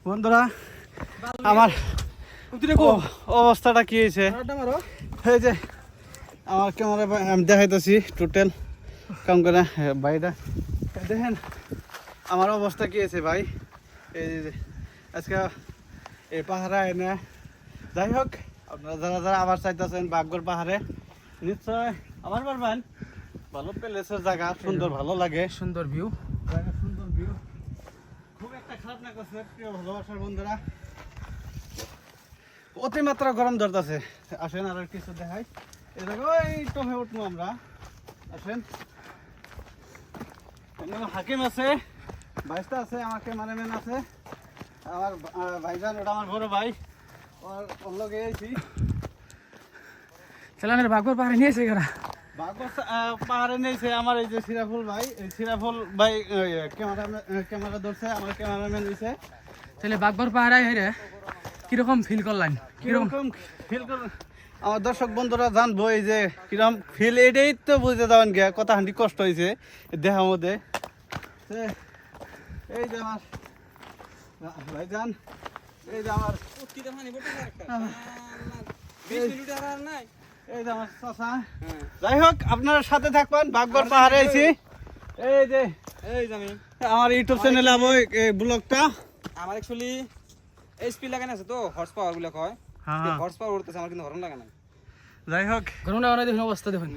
বন্ধুরা আমার অবস্থাটা কি হয়েছে, এই যে আমার ক্যামেরা আমি দেখাইতেছি টোটাল কাম করে ভাইটা দেখেন আমার অবস্থা কি হয়েছে ভাই। এই যে আজকে এই পাহাড়ে এনে যাই হোক আপনারা যারা যারা আবার চাইতেছেন বাঘগড় পাহাড়ে নিশ্চয় আবার পারবেন। ভালো প্লেসের জায়গা, সুন্দর, ভালো লাগে, সুন্দর ভিউ, সুন্দর ভিউ, খুব একটা খারাপ না করছে। প্রিয় ভালোবাসার বন্ধুরা, অতিমাত্রা গরম ধরতেছে। আসেন আর কিছু দেখাই। এই দেখো এই টপে উঠবো আমরা, আসেন। হাকিম আছে, ভাইস্তা আছে, আমার ক্যামেরাম্যান আছে, আমার ভাইজান, ওটা আমার বড় ভাই, ওর লগে এসেছি। চালানের বাঘর পাহাড়ে নিয়েছে এরা, পাহাড়ে নিয়েছে আমার এই যে সিরাফুল ভাই। এই সিরাফুল ভাই ক্যামেরা ধরছে, আমার ক্যামেরাম্যান দিছে। তাহলে বাঘর পাহাড়ে হেরে কিরকম ফিল করলেন? কিরকম ফিল কর আমার দর্শক বন্ধুরা জানবো এই যে কিরকম ফিল, এটাই তো বুঝতে যাবেন গিয়া কত হান্ডি কষ্ট হয়েছে দেখার মধ্যে। এই যে আমার ভাইজান, এই যে আমার এই যে আমার চাচা। যাই হোক আপনারা সাথে থাকবেন, বাঘগড় পাহাড়ে আইছি। এই যে আমার ইউটিউব চ্যানেলে আমার এই ব্লগটা আমার অ্যাকচুয়ালি এইচপি লাগানো আছে তো, হর্স পাওয়ার গুলো কয়, হর্স পাওয়ার উঠতেছে, আমার কিন্তু হর্ন লাগা নাই। যাই হোক গরম না দেখুন অবস্থা দেখুন,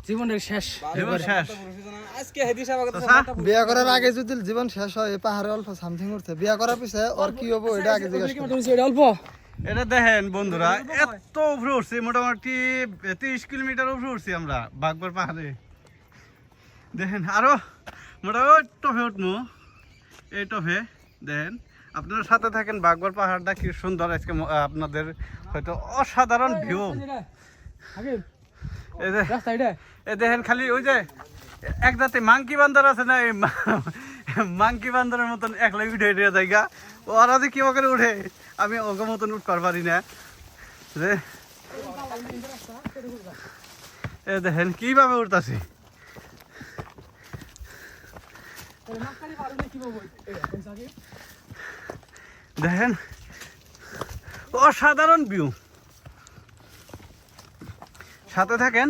জীবনের শেষ, জীবন শেষ। আজকে হেদি সাহেব বিয়া করার আগে যদি জীবন শেষ হয়, পাহাড়ে অল্প সামথিং উঠছে, বিয়া করার পিছে ওর কি হবো এটা আগে জিজ্ঞেস করো। অল্প এটা দেখেন বন্ধুরা, এত উপরে উঠছি, মোটামুটি 30 কিলোমিটার উপরে উঠছি আমরা বাঘগড় পাহাড়ে। দেখেন আরো মোটামুটি টপে উঠবো, এই টপে দেখেন। আপনারা সাথে থাকেন, বাঘগড় পাহাড়টা কি সুন্দর আজকে আপনাদের হয়তো অসাধারণ ভিউ। এই যে এই দেখেন খালি ওই যে এক জাতি মাংকি বান্দর আছে না, এই মাংকি বান্দরের মতন একলাই উঠে উঠে জায়গা, ওরা যে কি করে উঠে আমি ওকে মতন উঠতে পারি না। যে এ দেখেন কিভাবে উঠতেছি, দেখেন অসাধারণ ভিউ। সাথে থাকেন।